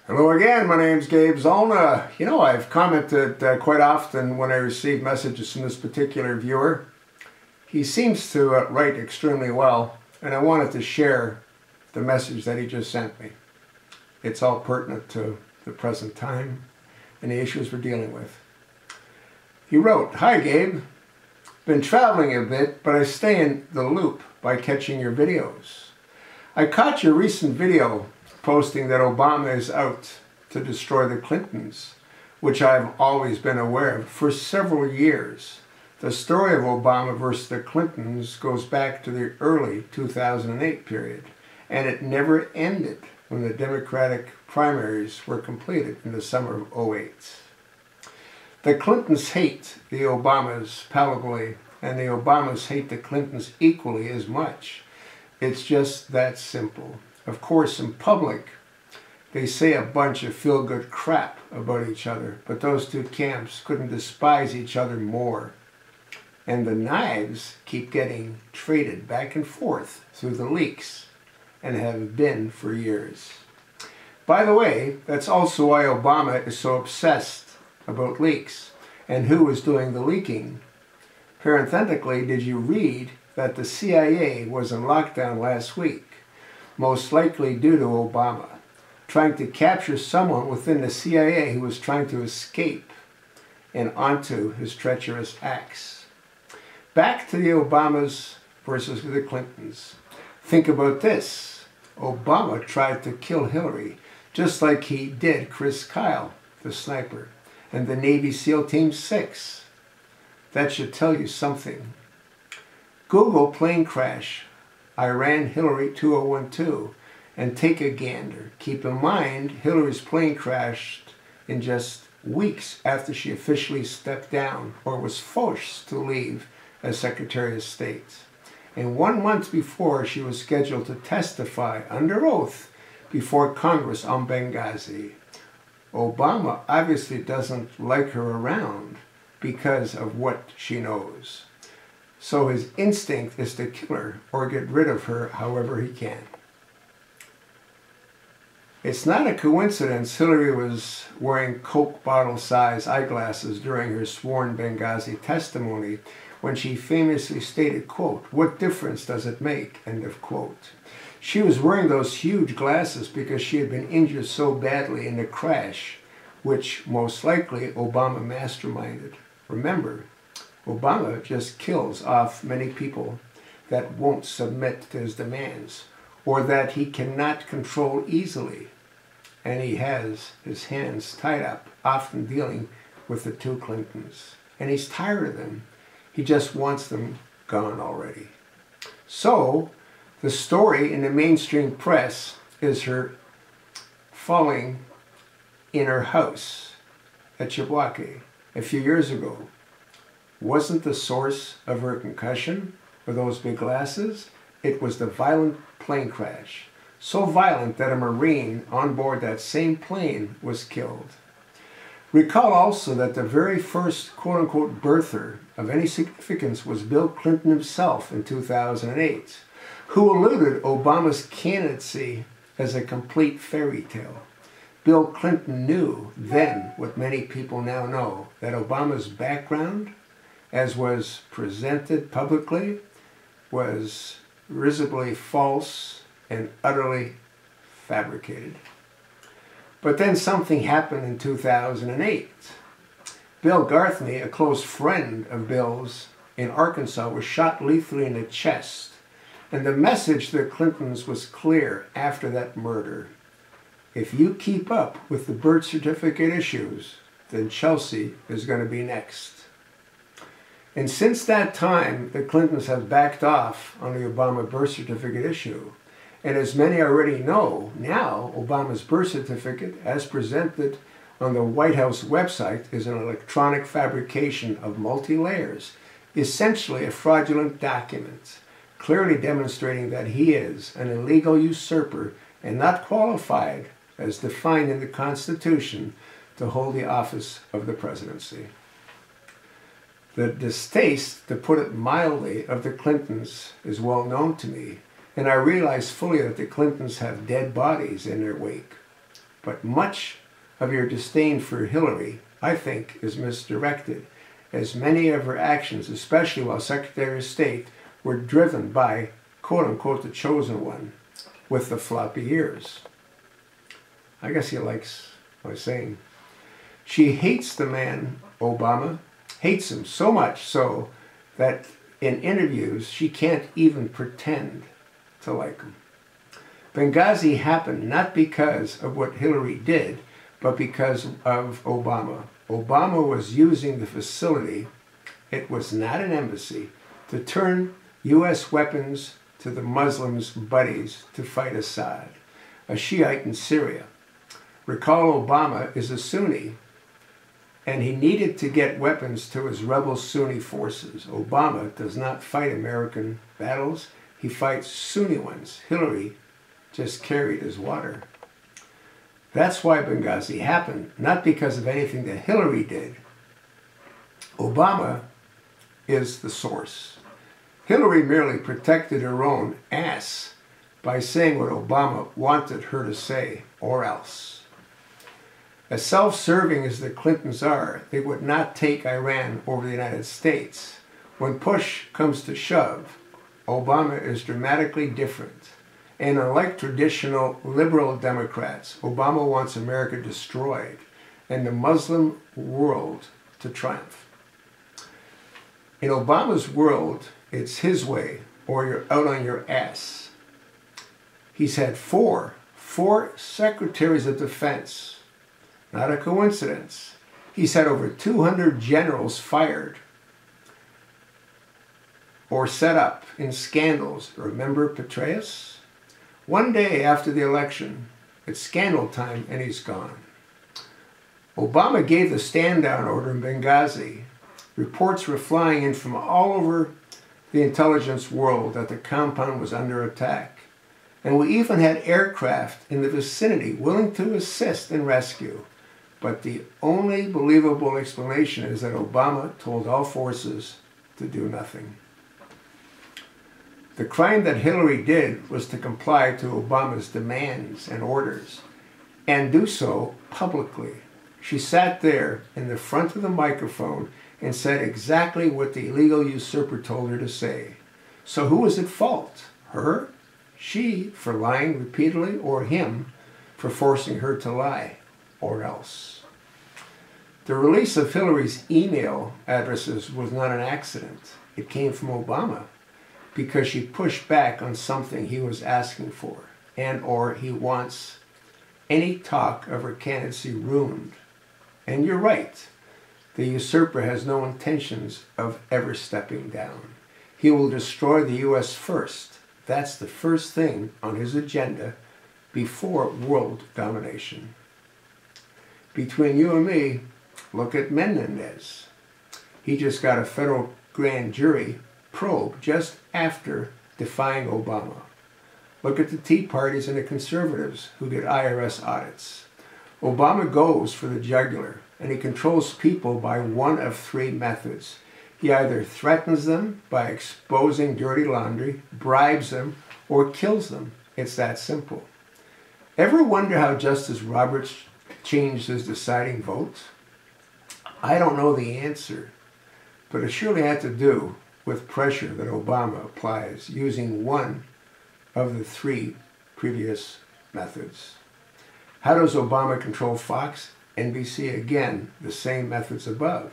Hello again, my name's Gabe Zollner. You know, I've commented quite often when I receive messages from this particular viewer. He seems to write extremely well, and I wanted to share the message that he just sent me. It's all pertinent to the present time and the issues we're dealing with. He wrote, "Hi Gabe, been traveling a bit, but I stay in the loop by catching your videos. I caught your recent video posting that Obama is out to destroy the Clintons, which I've always been aware of for several years. The story of Obama versus the Clintons goes back to the early 2008 period, and it never ended when the Democratic primaries were completed in the summer of '08. The Clintons hate the Obamas palpably, and the Obamas hate the Clintons equally as much. It's just that simple. Of course, in public, they say a bunch of feel-good crap about each other, but those two camps couldn't despise each other more. And the knives keep getting traded back and forth through the leaks, and have been for years. By the way, that's also why Obama is so obsessed about leaks, and who is doing the leaking. Parenthetically, did you read that the CIA was in lockdown last week? Most likely due to Obama, trying to capture someone within the CIA who was trying to escape and onto his treacherous acts. Back to the Obamas versus the Clintons. Think about this. Obama tried to kill Hillary, just like he did Chris Kyle, the sniper, and the Navy SEAL Team 6. That should tell you something. Google plane crash, Iran Hillary 2012, and take a gander. Keep in mind, Hillary's plane crashed in just weeks after she officially stepped down or was forced to leave as Secretary of State. And 1 month before, she was scheduled to testify under oath before Congress on Benghazi. Obama obviously doesn't like her around because of what she knows. So his instinct is to kill her or get rid of her however he can. It's not a coincidence Hillary was wearing Coke bottle-sized eyeglasses during her sworn Benghazi testimony when she famously stated, quote, "What difference does it make?" End of quote. She was wearing those huge glasses because she had been injured so badly in the crash, which most likely Obama masterminded. Remember, Obama just kills off many people that won't submit to his demands or that he cannot control easily. And he has his hands tied up, often dealing with the two Clintons. And he's tired of them. He just wants them gone already. So, the story in the mainstream press is her falling in her house at Chibouque a few years ago. Wasn't the source of her concussion or those big glasses? It was the violent plane crash. So violent that a Marine on board that same plane was killed. Recall also that the very first quote-unquote birther of any significance was Bill Clinton himself in 2008, who eluded Obama's candidacy as a complete fairy tale. Bill Clinton knew then what many people now know, that Obama's background, as was presented publicly, was risibly false and utterly fabricated. But then something happened in 2008. Bill Garthney, a close friend of Bill's in Arkansas, was shot lethally in the chest. And the message to the Clintons was clear after that murder. If you keep up with the birth certificate issues, then Chelsea is going to be next. And since that time, the Clintons have backed off on the Obama birth certificate issue. And as many already know, now Obama's birth certificate, as presented on the White House website, is an electronic fabrication of multi-layers, essentially a fraudulent document, clearly demonstrating that he is an illegal usurper and not qualified, as defined in the Constitution, to hold the office of the presidency. The distaste, to put it mildly, of the Clintons is well known to me, and I realize fully that the Clintons have dead bodies in their wake. But much of your disdain for Hillary, I think, is misdirected, as many of her actions, especially while Secretary of State, were driven by, quote-unquote, the chosen one with the floppy ears. I guess he likes my saying. She hates the man, Obama, hates him so much so that in interviews she can't even pretend to like him. Benghazi happened not because of what Hillary did, but because of Obama. Obama was using the facility, it was not an embassy, to turn U.S. weapons to the Muslims' buddies to fight Assad, a Shiite in Syria. Recall Obama is a Sunni, and he needed to get weapons to his rebel Sunni forces. Obama does not fight American battles, he fights Sunni ones. Hillary just carried his water. That's why Benghazi happened, not because of anything that Hillary did. Obama is the source. Hillary merely protected her own ass by saying what Obama wanted her to say, or else. As self-serving as the Clintons are, they would not take Iran over the United States. When push comes to shove, Obama is dramatically different. And unlike traditional liberal Democrats, Obama wants America destroyed and the Muslim world to triumph. In Obama's world, it's his way or you're out on your ass. He's had four secretaries of defense. Not a coincidence. He's had over 200 generals fired or set up in scandals. Remember Petraeus? One day after the election, it's scandal time and he's gone. Obama gave the stand-down order in Benghazi. Reports were flying in from all over the intelligence world that the compound was under attack. And we even had aircraft in the vicinity willing to assist in rescue. But the only believable explanation is that Obama told all forces to do nothing. The crime that Hillary did was to comply to Obama's demands and orders, and do so publicly. She sat there in the front of the microphone and said exactly what the illegal usurper told her to say. So who was at fault? Her? She for lying repeatedly, or him for forcing her to lie? Or else. The release of Hillary's email addresses was not an accident. It came from Obama because she pushed back on something he was asking for, and or he wants any talk of her candidacy ruined. And you're right, the usurper has no intentions of ever stepping down. He will destroy the U.S. first. That's the first thing on his agenda before world domination. Between you and me, look at Menendez. He just got a federal grand jury probe just after defying Obama. Look at the Tea Parties and the conservatives who did IRS audits. Obama goes for the jugular, and he controls people by one of three methods. He either threatens them by exposing dirty laundry, bribes them, or kills them. It's that simple. Ever wonder how Justice Roberts changed his deciding vote? I don't know the answer, but it surely had to do with pressure that Obama applies using one of the three previous methods. How does Obama control Fox? NBC, again, the same methods above.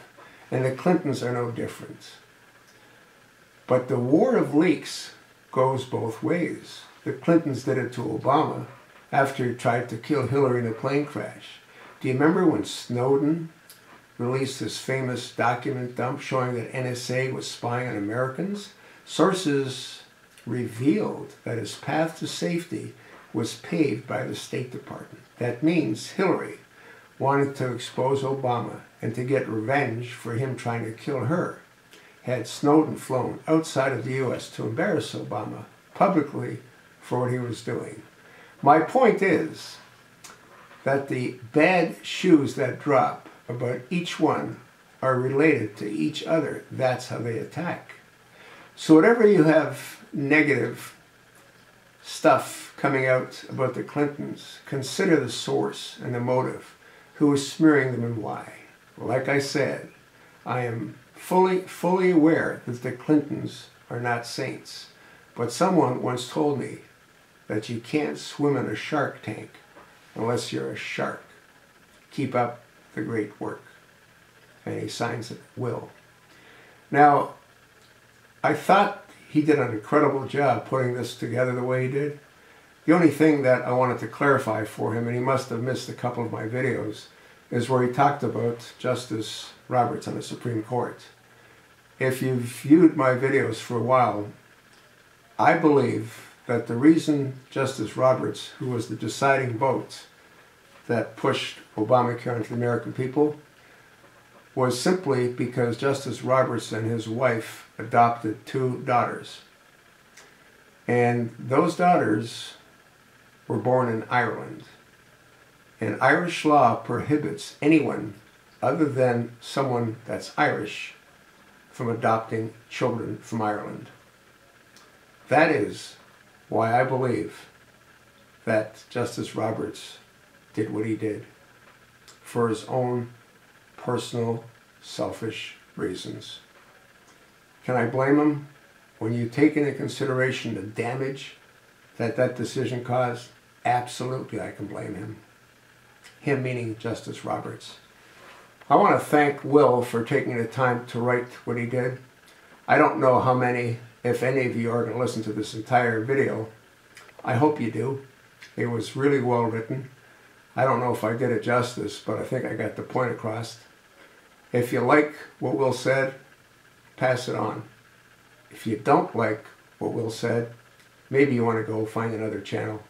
And the Clintons are no different. But the war of leaks goes both ways. The Clintons did it to Obama after he tried to kill Hillary in a plane crash. Do you remember when Snowden released his famous document dump showing that NSA was spying on Americans? Sources revealed that his path to safety was paved by the State Department. That means Hillary wanted to expose Obama and to get revenge for him trying to kill her. Had Snowden flown outside of the U.S. to embarrass Obama publicly for what he was doing. My point is that the bad shoes that drop about each one are related to each other. That's how they attack. So whatever you have negative stuff coming out about the Clintons, consider the source and the motive, who is smearing them and why. Like I said, I am fully aware that the Clintons are not saints, but someone once told me that you can't swim in a shark tank unless you're a shark. Keep up the great work. And he signs it, Will. Now, I thought he did an incredible job putting this together the way he did. The only thing that I wanted to clarify for him, and he must have missed a couple of my videos, is where he talked about Justice Roberts on the Supreme Court. If you've viewed my videos for a while, I believe that the reason Justice Roberts, who was the deciding vote that pushed Obamacare onto the American people, was simply because Justice Roberts and his wife adopted 2 daughters. And those daughters were born in Ireland. And Irish law prohibits anyone other than someone that's Irish from adopting children from Ireland. That is why I believe that Justice Roberts did what he did, for his own personal, selfish reasons. Can I blame him? When you take into consideration the damage that that decision caused, absolutely I can blame him. Him meaning Justice Roberts. I want to thank Will for taking the time to write what he did. I don't know how many, if any of you are going to listen to this entire video. I hope you do. It was really well written. I don't know if I did it justice, but I think I got the point across. If you like what Will said, pass it on. If you don't like what Will said, maybe you want to go find another channel.